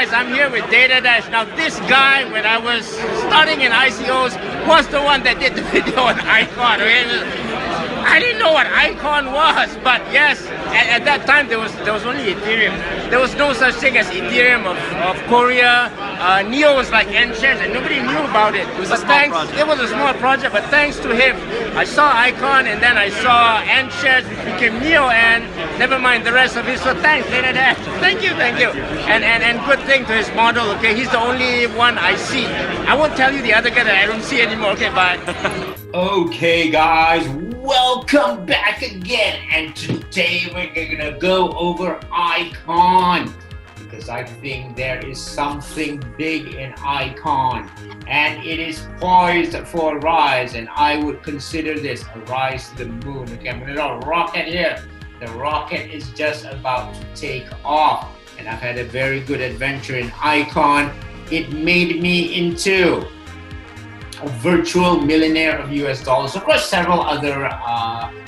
guys, I'm here with Data Dash. Now this guy, when I was starting in ICOs, was the one that did the video on Icon. Okay? I didn't know what Icon was, but yes, at that time there was only Ethereum. There was no such thing as Ethereum of Korea. Neo was like N-shares and nobody knew about it. It was a small project, but thanks to him, I saw Icon and then I saw N-shares, which became Neo, and never mind the rest of it. So thanks, Data Dash. Thank you. And good thing to his model, okay? He's the only one I see. I won't tell you the other guy that I don't see anymore, okay? Bye. Okay, guys, welcome back again. And today we're gonna go over Icon, because I think there is something big in Icon and it is poised for a rise, and I would consider this a rise to the moon. Okay, I'm gonna draw a rocket here. The rocket is just about to take off, and I've had a very good adventure in Icon. It made me into a virtual millionaire of US dollars. Of course, several other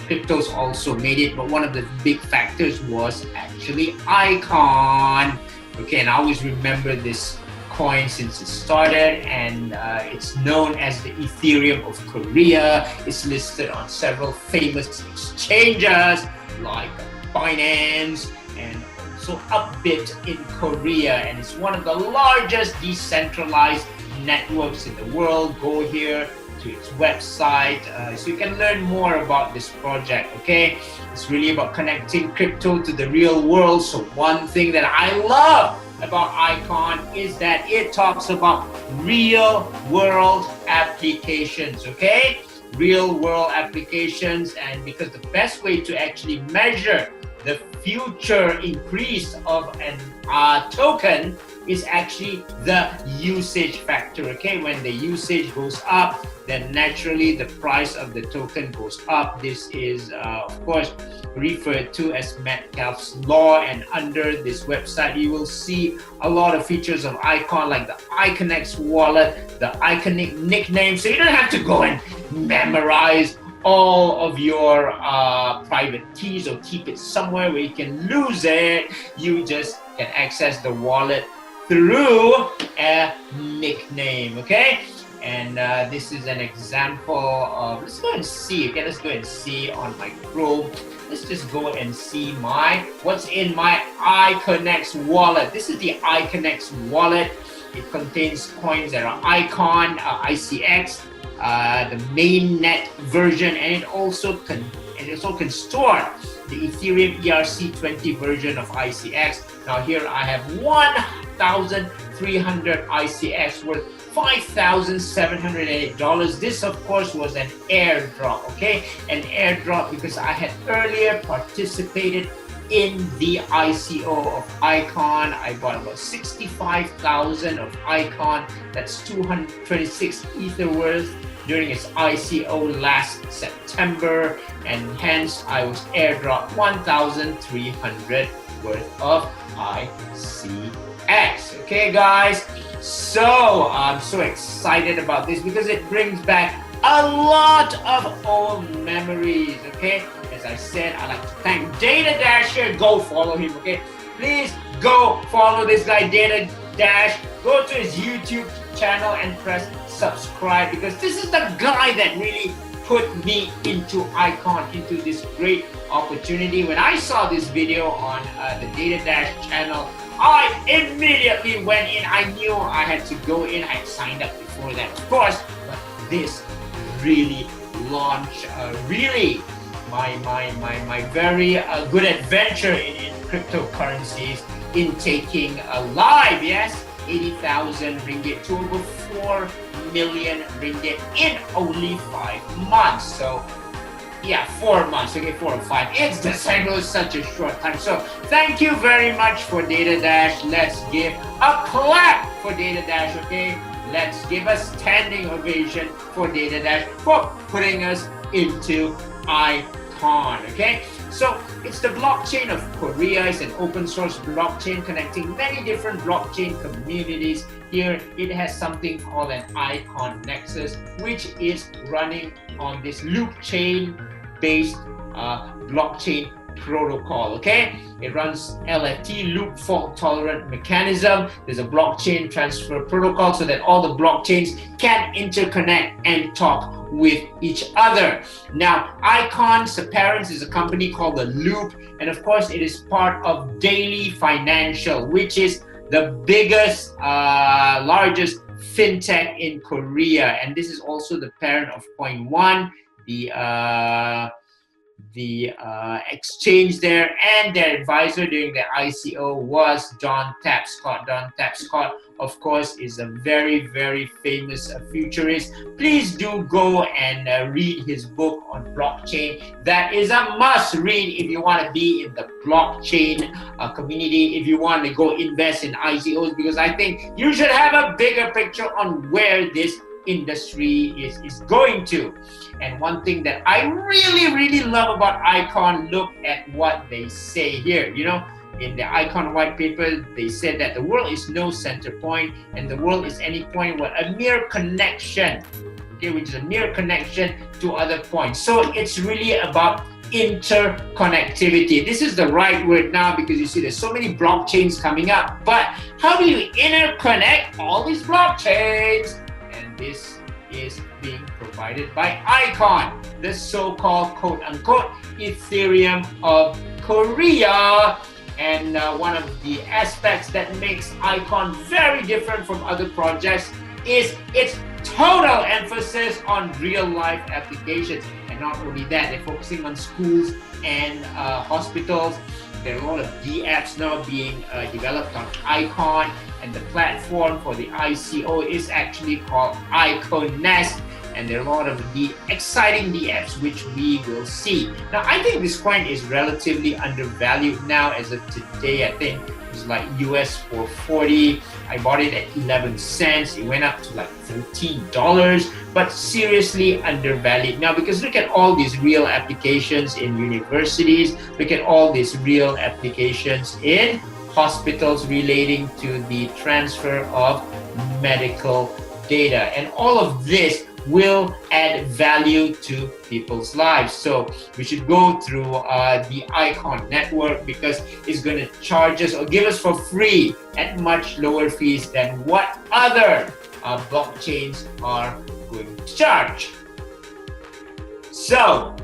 cryptos also made it, but one of the big factors was actually Icon. Okay, and I always remember this coin since it started, and it's known as the Ethereum of Korea. It's listed on several famous exchanges like Binance and also Upbit in Korea, and it's one of the largest decentralized networks in the world. Go here to its website so you can learn more about this project. Okay, it's really about connecting crypto to the real world. So one thing that I love about Icon is that it talks about real world applications. Okay, real world applications, and because the best way to actually measure the future increase of an token is actually the usage factor. Okay, when the usage goes up, then naturally the price of the token goes up. This is of course referred to as Metcalfe's law, and under this website you will see a lot of features of Icon, like the Iconex wallet, the iconic nickname, so you don't have to go and memorize all of your private keys or keep it somewhere where you can lose it. You just can access the wallet through a nickname. Okay, and this is an example of, let's go and see. Okay, let's go and see on my Chrome. Let's just go and see what's in my Iconex wallet. This is the Iconex wallet. It contains coins that are Icon, ICX, the mainnet version, and it also can store the Ethereum ERC20 version of ICX. Now here I have 1,300 ICX worth $5,708. This of course was an airdrop. Okay, an airdrop because I had earlier participated in the ICO of Icon. I bought about 65,000 of Icon. That's 226 Ether worth during its ICO last September, and hence I was airdropped 1,300 worth of ICX. Okay guys, so I'm so excited about this because it brings back a lot of old memories. Okay, as I said, I'd like to thank Data Dash here. Go follow him. Okay, please go follow this guy Data Dash. Go to his YouTube channel and press subscribe, because this is the guy that really put me into Icon, into this great opportunity. When I saw this video on the Data Dash channel, I immediately went in. I knew I had to go in. I had signed up before that, of course, but this really launched my very good adventure in cryptocurrencies, in taking live, yes, 80,000 ringgit to over 4 million ringgit in only 5 months. So yeah, 4 months, okay, 4 or 5. It's the cycle is such a short time. So thank you very much for Data Dash. Let's give a clap for Data Dash, okay? Let's give a standing ovation for Data Dash for putting us into Icon, okay? So it's the blockchain of Korea. It's an open source blockchain connecting many different blockchain communities. Here it has something called an Icon Nexus, which is running on this loop chain based blockchain protocol, okay? It runs LFT, loop fault tolerant mechanism. There's a blockchain transfer protocol so that all the blockchains can interconnect and talk with each other. Now, Icon's parents is a company called The Loop, and of course it is part of Daily Financial, which is the biggest, largest fintech in Korea, and this is also the parent of Point One, the exchange there, and their advisor during the ICO was John Tapscott. John Tapscott, of course, is a very, very famous futurist. Please do go and read his book on blockchain. That is a must read if you want to be in the blockchain community, if you want to go invest in ICOs, because I think you should have a bigger picture on where this industry is going to. And one thing that I really love about Icon, look at what they say here. You know, in the Icon white paper, they said that the world is no center point, and the world is any point where a mere connection, okay, which is a mere connection to other points. So it's really about interconnectivity. This is the right word now, because you see there's so many blockchains coming up, but how do you interconnect all these blockchains? And this is being provided by Icon, the so-called quote-unquote Ethereum of Korea. And one of the aspects that makes Icon very different from other projects is its total emphasis on real-life applications. And not only that, they're focusing on schools and hospitals. There are a lot of D-apps now being developed on Icon, and the platform for the ICO is actually called Icon Nest, and there are a lot of exciting D-apps which we will see. Now, I think this coin is relatively undervalued now. As of today, I think it's like US 440. I bought it at 11 cents. It went up to like $13, but seriously undervalued now, because look at all these real applications in universities. Look at all these real applications in hospitals relating to the transfer of medical data. And all of this will add value to people's lives. So we should go through the Icon network, because it's going to charge us or give us for free at much lower fees than what other blockchains are going to charge. So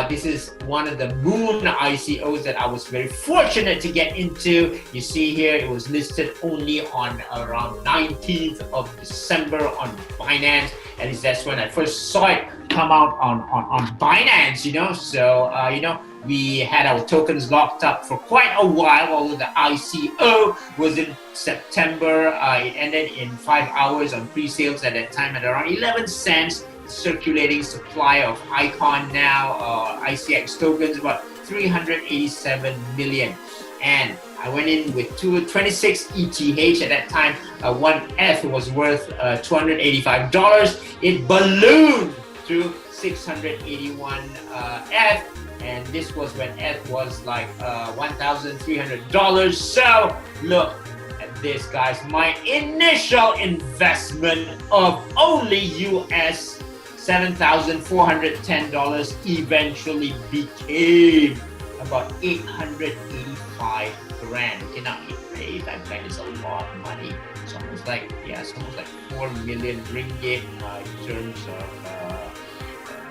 this is one of the Moon ICOs that I was very fortunate to get into. You see here, it was listed only on around 19th of December on Binance. At least that's when I first saw it come out on Binance, you know. So, you know, we had our tokens locked up for quite a while, although the ICO was in September. It ended in 5 hours on pre-sales at that time at around 11 cents. Circulating supply of Icon now, ICX tokens, about 387 million. And I went in with 26 ETH at that time. One ETH was worth $285. It ballooned to 681 ETH. And this was when ETH was like $1,300. So look at this, guys. My initial investment of only US $7,410 eventually became about 885 grand. Okay, now 885 grand is a lot of money. It's almost like, it's almost like 4 million ringgit in terms of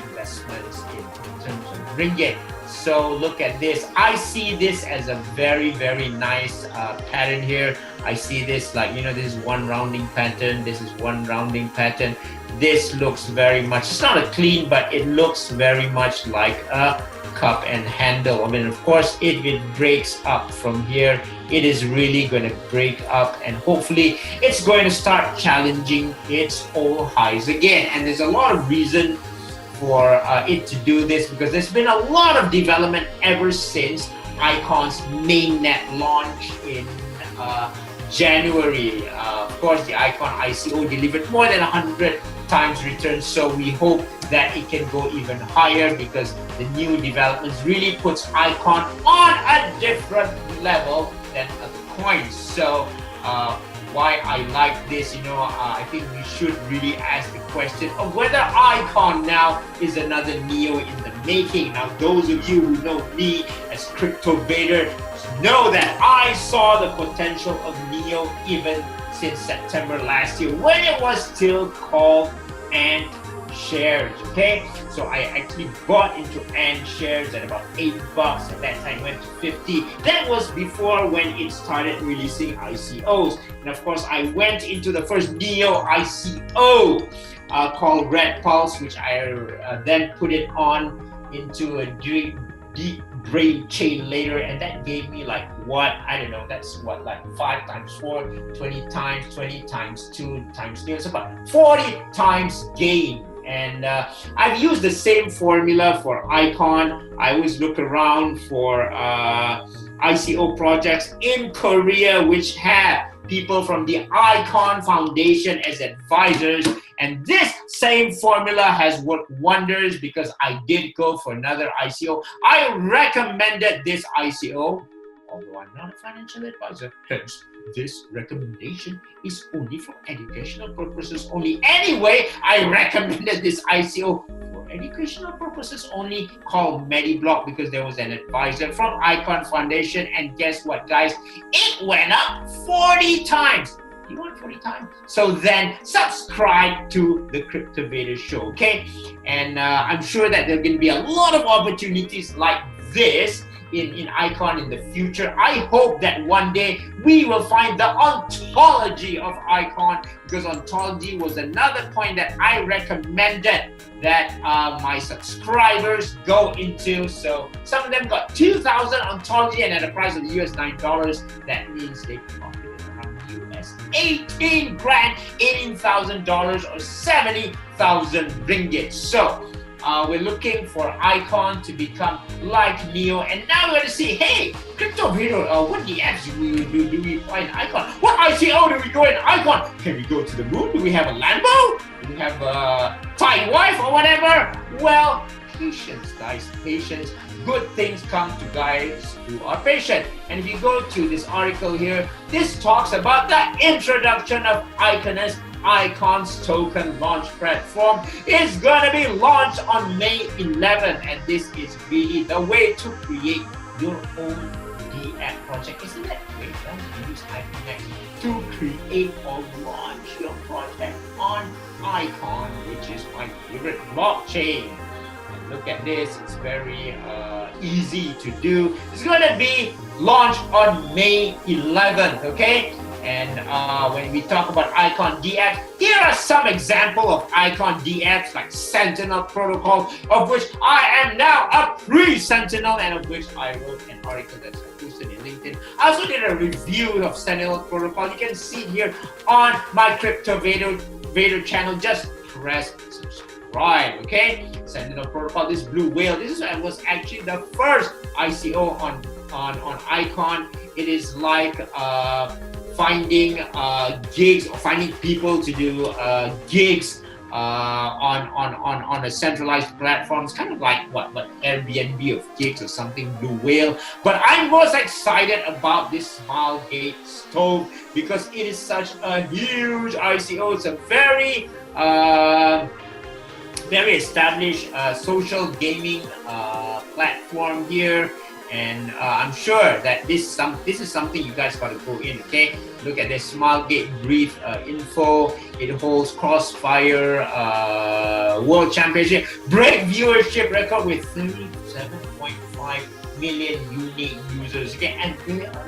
investments in terms of ringgit. So look at this. I see this as a very, very nice pattern here. I see this like, you know, this is one rounding pattern. This is one rounding pattern. This looks very much, it's not a clean, but it looks very much like a cup and handle. I mean, of course, if it breaks up from here, it is really going to break up, and hopefully it's going to start challenging its old highs again. And there's a lot of reason for it to do this, because there's been a lot of development ever since Icon's mainnet launch in January. Of course, the Icon ICO delivered more than 100 times returns, so we hope that it can go even higher, because the new developments really puts Icon on a different level than other coins. So why I like this, you know, I think we should really ask the question of whether Icon now is another Neo in the making. Now, those of you who know me as Crypto Vader know that I saw the potential of NEO even since September last year when it was still called Ant shares. Okay, so I actually bought into Ant shares at about $8. At that time went to 50. That was before when it started releasing ICOs, and of course I went into the first NEO ICO called Red Pulse, which I then put it on into a deep brain chain later, and that gave me like what, I don't know, that's what, like 5 times 4, 20 times 20 times 2 times 3, it's about 40 times gain. And I've used the same formula for Icon. I always look around for ICO projects in Korea which have people from the Icon Foundation as advisors, and this same formula has worked wonders because I did go for another ICO. I recommended this ICO, although I'm not a financial advisor, hence this recommendation is only for educational purposes only. Anyway, I recommended this ICO for educational purposes only, called MediBlock, because there was an advisor from Icon Foundation, and guess what, guys? It went up 40 times. You want 40 times? So then subscribe to the Crypto Vader Show, okay? And I'm sure that there are going to be a lot of opportunities like this in Icon in the future. I hope that one day we will find the ontology of Icon, because ontology was another point that I recommended that my subscribers go into. So some of them got 2,000 ontology, and at a price of US $9, that means they profited around US 18 grand, $18,000 or 70,000 ringgit. So we're looking for Icon to become like NEO, and now we're going to see, hey, Crypto Vader, what DFs do we find Icon? What ICO do we go in Icon? Can we go to the moon? Do we have a Lambo? Do we have a Thai wife or whatever? Well, patience, guys, patience. Good things come to guys who are patient. And if you go to this article here, this talks about the introduction of Icon's token launch platform is going to be launched on May 11, and this is really the way to create your own DApp project. Isn't that great? Don't use Icon to create or launch your project on Icon, which is my favorite blockchain. And look at this, it's very easy to do. It's going to be launched on May 11th, okay? And when we talk about Icon DX, here are some examples of Icon DX, like Sentinel Protocol, of which I am now a pre-Sentinel, and of which I wrote an article that's posted in LinkedIn. I also did a review of Sentinel Protocol. You can see it here on my Crypto Vader channel. Just press subscribe, okay? Sentinel Protocol, this blue whale, this was actually the first ICO on Icon. It is like finding gigs, or finding people to do gigs on a centralized platform. It's kind of like what Airbnb of gigs or something, Blue Whale. But I'm most excited about this Smilegate stove because it is such a huge ICO. It's a very established social gaming platform here. And I'm sure that this is something you guys got to go in, okay? Look at this Smilegate brief info. It holds Crossfire World Championship break viewership record with 37.5 million unique users. Okay, and they are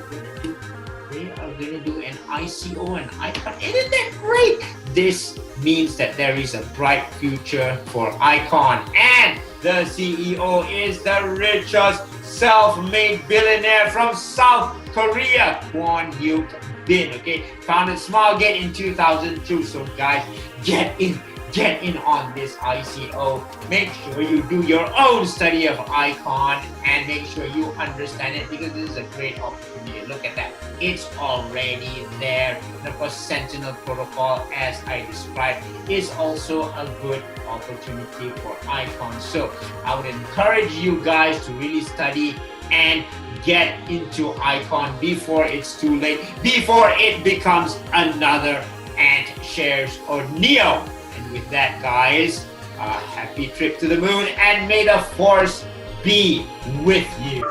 going to do an ICO and Icon. Isn't that great? This means that there is a bright future for Icon, and the CEO is the richest self-made billionaire from South Korea, Kwon Hyuk Bin, okay? Founded Smilegate in 2002. So guys, get in on this ICO. Make sure you do your own study of Icon and make sure you understand it, because this is a great opportunity. Look at that. It's already there. And of course, Sentinel Protocol, as I described, is also a good opportunity for Icon. So I would encourage you guys to really study and get into Icon before it's too late, before it becomes another Ant Shares or NEO. And with that, guys, a happy trip to the moon, and may the force be with you.